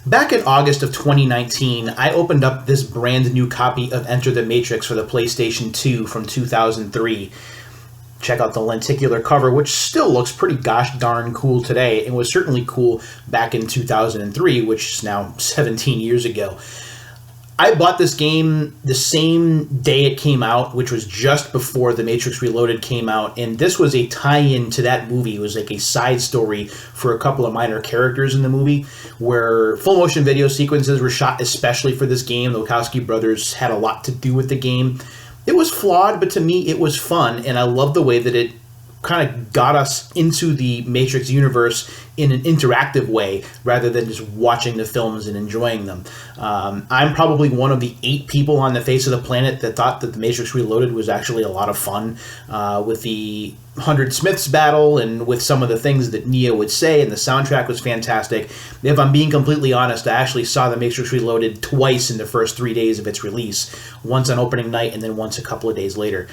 Back in August of 2019, I opened up this brand new copy of Enter the Matrix for the PlayStation 2 from 2003. Check out the lenticular cover, which still looks pretty gosh darn cool today, and was certainly cool back in 2003, which is now 17 years ago. I bought this game the same day it came out, which was just before The Matrix Reloaded came out, and this was a tie-in to that movie. It was like a side story for a couple of minor characters in the movie, where full-motion video sequences were shot especially for this game. The Wachowski brothers had a lot to do with the game. It was flawed, but to me it was fun, and I love the way that it kind of got us into the Matrix universe in an interactive way rather than just watching the films and enjoying them. I'm probably one of the 8 people on the face of the planet that thought that The Matrix Reloaded was actually a lot of fun, with the 100 Smiths battle and with some of the things that Neo would say, and the soundtrack was fantastic. If I'm being completely honest, I actually saw The Matrix Reloaded twice in the first 3 days of its release, once on opening night and then once a couple of days later.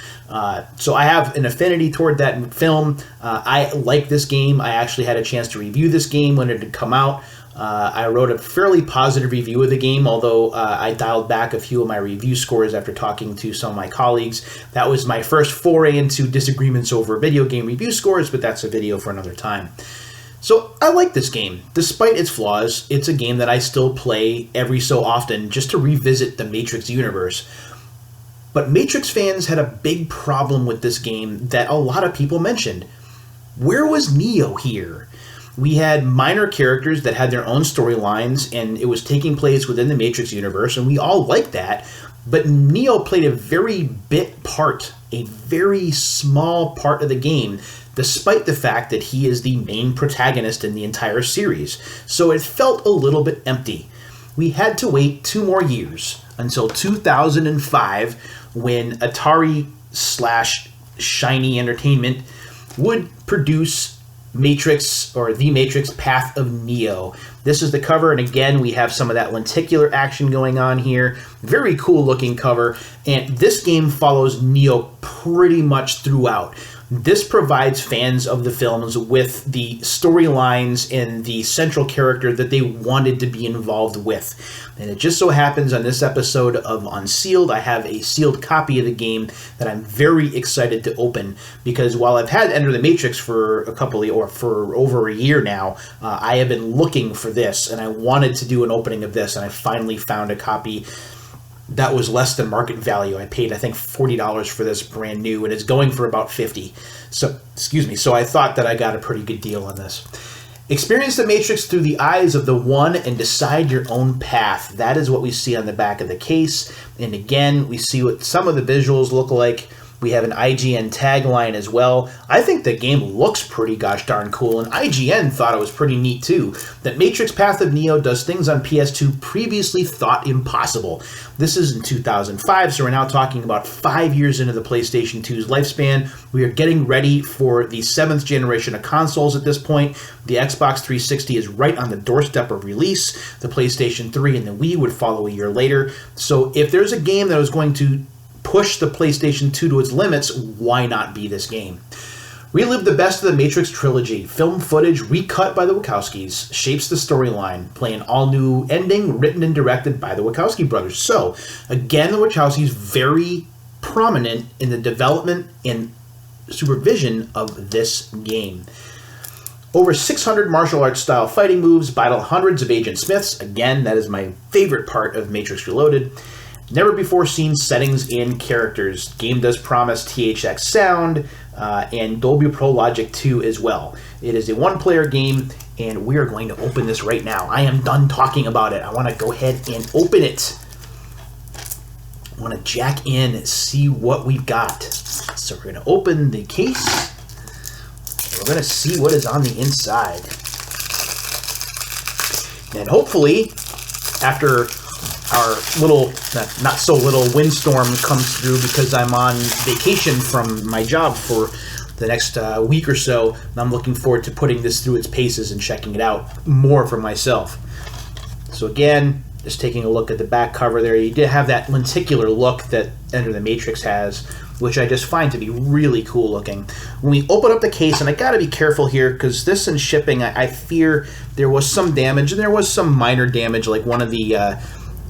So I have an affinity toward that film. I like this game. I actually had a chance to review this game when it had come out. I wrote a fairly positive review of the game, although I dialed back a few of my review scores after talking to some of my colleagues. That was my first foray into disagreements over video game review scores, but that's a video for another time. So I like this game. Despite its flaws, it's a game that I still play every so often just to revisit the Matrix universe. But Matrix fans had a big problem with this game that a lot of people mentioned. Where was Neo here? We had minor characters that had their own storylines, and it was taking place within the Matrix universe, and we all liked that. But Neo played a very a very small part of the game, despite the fact that he is the main protagonist in the entire series. So it felt a little bit empty. We had to wait 2 more years until 2005, when Atari/Shiny Entertainment would produce Matrix, or The Matrix Path of Neo. This is the cover, and again, we have some of that lenticular action going on here. Very cool looking cover, and this game follows Neo pretty much throughout. This provides fans of the films with the storylines and the central character that they wanted to be involved with. And it just so happens on this episode of Unsealed, I have a sealed copy of the game that I'm very excited to open, because while I've had Enter the Matrix for for over a year now, I have been looking for this, and I wanted to do an opening of this, and I finally found a copy that was less than market value. I paid, I think, $40 for this brand new, and it's going for about $50. So I thought that I got a pretty good deal on this. Experience the Matrix through the eyes of the One and decide your own path. That is what we see on the back of the case. And again, we see what some of the visuals look like. We have an IGN tagline as well. I think the game looks pretty gosh darn cool, and IGN thought it was pretty neat too. That Matrix Path of Neo does things on PS2 previously thought impossible. This is in 2005, so we're now talking about 5 years into the PlayStation 2's lifespan. We are getting ready for the 7th generation of consoles at this point. The Xbox 360 is right on the doorstep of release. The PlayStation 3 and the Wii would follow a year later. So if there's a game that was going to push the PlayStation 2 to its limits, why not be this game? Relive the best of the Matrix trilogy. Film footage recut by the Wachowskis shapes the storyline. Play an all-new ending written and directed by the Wachowski brothers. So, again, the Wachowskis very prominent in the development and supervision of this game. Over 600 martial arts style fighting moves, battle hundreds of Agent Smiths. Again, that is my favorite part of Matrix Reloaded. Never before seen settings and characters. Game does promise THX sound and Dolby Pro Logic 2 as well. It is a one-player game, and we are going to open this right now. I am done talking about it. I want to go ahead and open it. I want to jack in and see what we've got. So we're going to open the case. We're going to see what is on the inside. And hopefully, after our little, not so little windstorm comes through, because I'm on vacation from my job for the next week or so, and I'm looking forward to putting this through its paces and checking it out more for myself. So again, Just taking a look at the back cover there, you did have that lenticular look that Enter the Matrix has, which I just find to be really cool looking. When we open up the case, and I got to be careful here because this in shipping, I fear there was some damage, and there was some minor damage, like one of the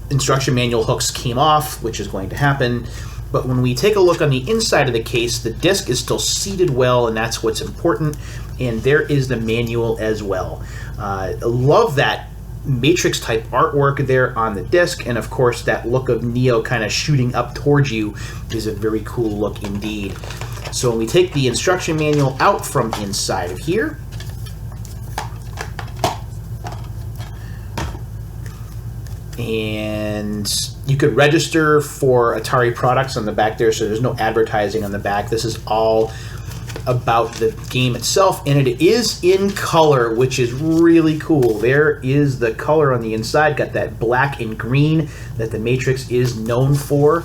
instruction manual hooks came off, which is going to happen. But when we take a look on the inside of the case, the disc is still seated well, and that's what's important. And there is the manual as well. I love that Matrix type artwork there on the disc, and of course that look of Neo kind of shooting up towards you is a very cool look indeed. So when we take the instruction manual out from inside of here, and you could register for Atari products on the back there, so there's no advertising on the back. This is all about the game itself, and it is in color, which is really cool. There is the color on the inside, got that black and green that the Matrix is known for.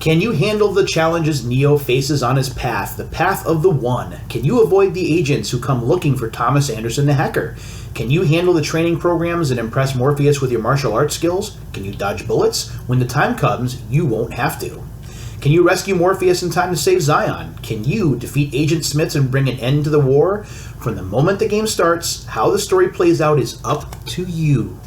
Can you handle the challenges Neo faces on his path, the path of the One? Can you avoid the agents who come looking for Thomas Anderson the hacker? Can you handle the training programs and impress Morpheus with your martial arts skills? Can you dodge bullets? When the time comes, you won't have to. Can you rescue Morpheus in time to save Zion? Can you defeat Agent Smith and bring an end to the war? From the moment the game starts, how the story plays out is up to you.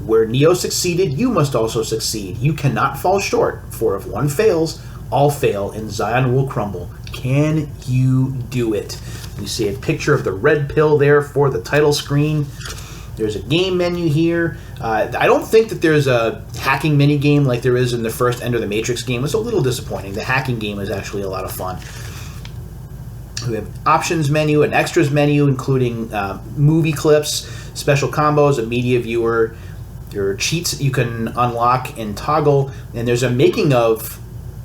Where Neo succeeded, you must also succeed. You cannot fall short, for if one fails, all fail, and Zion will crumble. Can you do it? You see a picture of the red pill there for the title screen. There's a game menu here. I don't think that there's a hacking mini game like there is in the first Enter the Matrix game. It's a little disappointing. The hacking game is actually a lot of fun. We have options menu, an extras menu, including movie clips, special combos, a media viewer. There are cheats that you can unlock and toggle, and there's a making of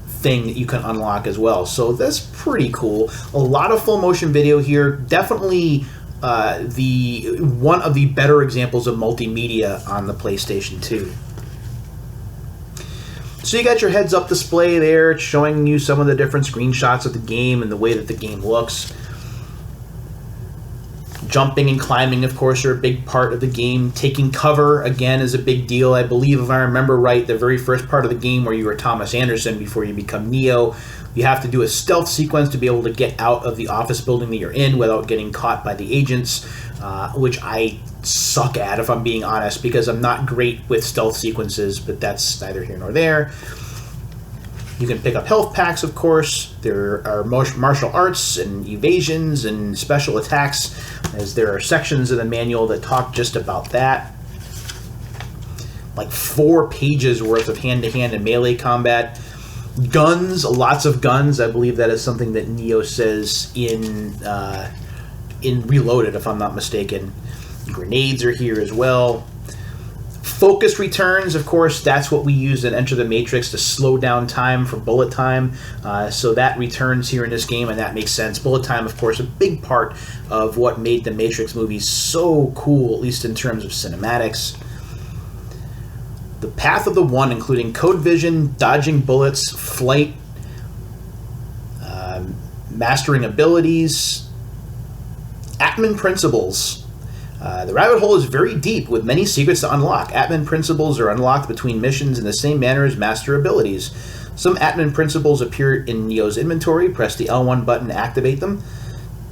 thing that you can unlock as well. So that's pretty cool. A lot of full motion video here. Definitely the one of the better examples of multimedia on the PlayStation 2. So you got your heads-up display there, it's showing you some of the different screenshots of the game and the way that the game looks. Jumping and climbing, of course, are a big part of the game. Taking cover, again, is a big deal. I believe, if I remember right, the very first part of the game where you were Thomas Anderson before you become Neo, you have to do a stealth sequence to be able to get out of the office building that you're in without getting caught by the agents, which I suck at, if I'm being honest, because I'm not great with stealth sequences, but that's neither here nor there. You can pick up health packs, of course. There are martial arts and evasions and special attacks, as there are sections of the manual that talk just about that. Like 4 pages worth of hand-to-hand and melee combat. Guns, lots of guns. I believe that is something that Neo says in Reloaded, if I'm not mistaken. Grenades are here as well. Focus returns, of course, that's what we use in Enter the Matrix to slow down time for bullet time. So that returns here in this game, and that makes sense. Bullet time, of course, a big part of what made the Matrix movies so cool, at least in terms of cinematics. The path of the One, including code vision, dodging bullets, flight, mastering abilities, Atman principles. The rabbit hole is very deep, with many secrets to unlock. Atman principles are unlocked between missions in the same manner as master abilities. Some Atman principles appear in Neo's inventory. Press the L1 button to activate them.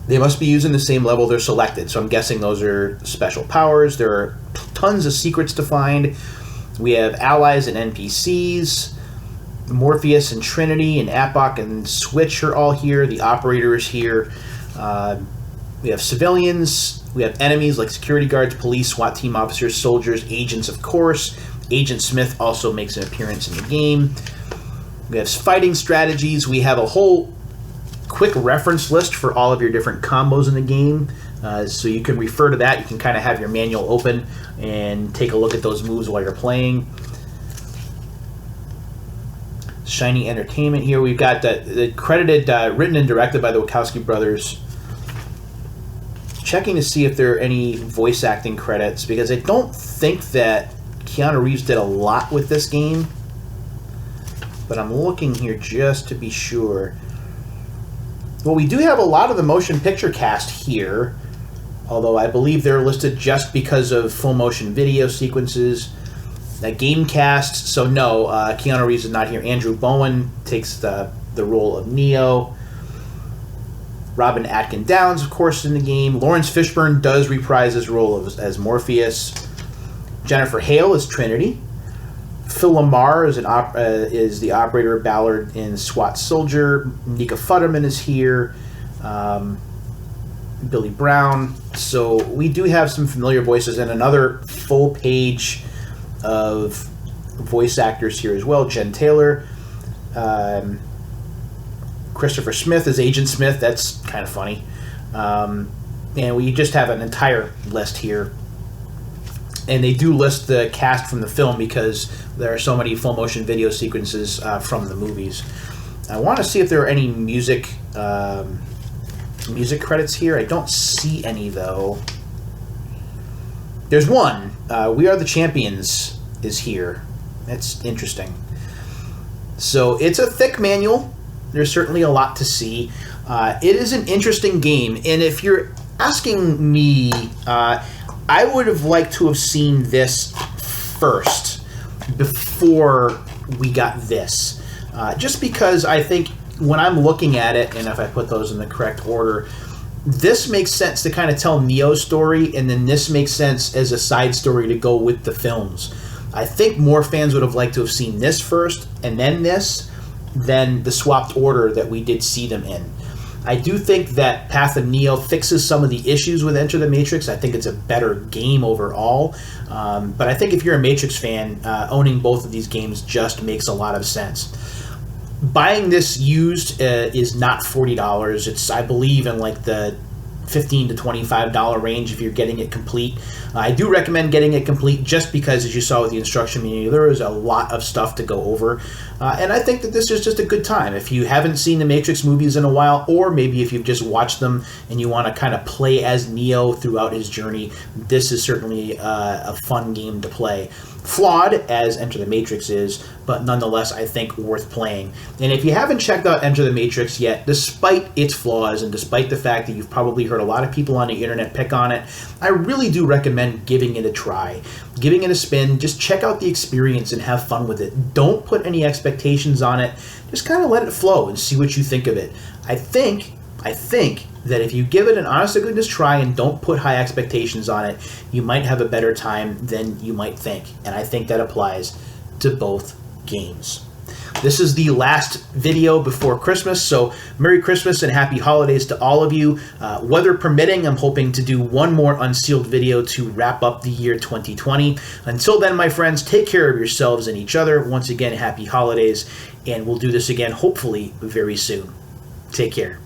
They must be used in the same level they're selected, so I'm guessing those are special powers. There are tons of secrets to find. We have allies and NPCs. Morpheus and Trinity and Apok and Switch are all here. The operator is here. We have civilians. We have enemies like security guards, police, SWAT team officers, soldiers, agents, of course. Agent Smith also makes an appearance in the game. We have fighting strategies. We have a whole quick reference list for all of your different combos in the game. So you can refer to that. You can kind of have your manual open and take a look at those moves while you're playing. Shiny Entertainment here. We've got the credited, written and directed by the Wachowski brothers. Checking to see if there are any voice acting credits, because I don't think that Keanu Reeves did a lot with this game, but I'm looking here just to be sure. Well, we do have a lot of the motion picture cast here. although I believe they're listed just because of full motion video sequences. That game cast, so no, Keanu Reeves is not here. Andrew Bowen takes the role of Neo. Robin Atkin Downs, of course, in the game. Lawrence Fishburne does reprise his role as Morpheus. Jennifer Hale is Trinity. Phil Lamar is the operator Ballard in SWAT Soldier. Nika Futterman is here. Billy Brown. So we do have some familiar voices and another full page of voice actors here as well. Jen Taylor. Christopher Smith is Agent Smith. That's kind of funny. And we just have an entire list here. And they do list the cast from the film because there are so many full motion video sequences from the movies. I want to see if there are any music credits here. I don't see any, though. There's one. We Are the Champions is here. That's interesting. So it's a thick manual. There's certainly a lot to see. It is an interesting game, and if you're asking me, I would have liked to have seen this first before we got this. Just because I think when I'm looking at it, and if I put those in the correct order, this makes sense to kind of tell Neo's story, and then this makes sense as a side story to go with the films. I think more fans would have liked to have seen this first and then this than the swapped order that we did see them in. I do think that Path of Neo fixes some of the issues with Enter the Matrix. I think it's a better game overall. But I think if you're a Matrix fan, owning both of these games just makes a lot of sense. Buying this used is not $40. It's, I believe, in like the $15 to $25 range if you're getting it complete. I do recommend getting it complete just because, as you saw with the instruction manual, there is a lot of stuff to go over. And I think that this is just a good time. If you haven't seen the Matrix movies in a while, or maybe if you've just watched them and you want to kind of play as Neo throughout his journey, this is certainly a fun game to play. Flawed, as Enter the Matrix is, but nonetheless, I think worth playing. And if you haven't checked out Enter the Matrix yet, despite its flaws and despite the fact that you've probably heard a lot of people on the internet pick on it, I really do recommend giving it a try, giving it a spin. Just check out the experience and have fun with it. Don't put any expectations on it. Just kind of let it flow and see what you think of it. I think that if you give it an honest-to-goodness try and don't put high expectations on it, you might have a better time than you might think. And I think that applies to both games. This is the last video before Christmas, so Merry Christmas and Happy Holidays to all of you. Weather permitting, I'm hoping to do one more Unsealed video to wrap up the year 2020. Until then, my friends, take care of yourselves and each other. Once again, Happy Holidays, and we'll do this again hopefully very soon. Take care.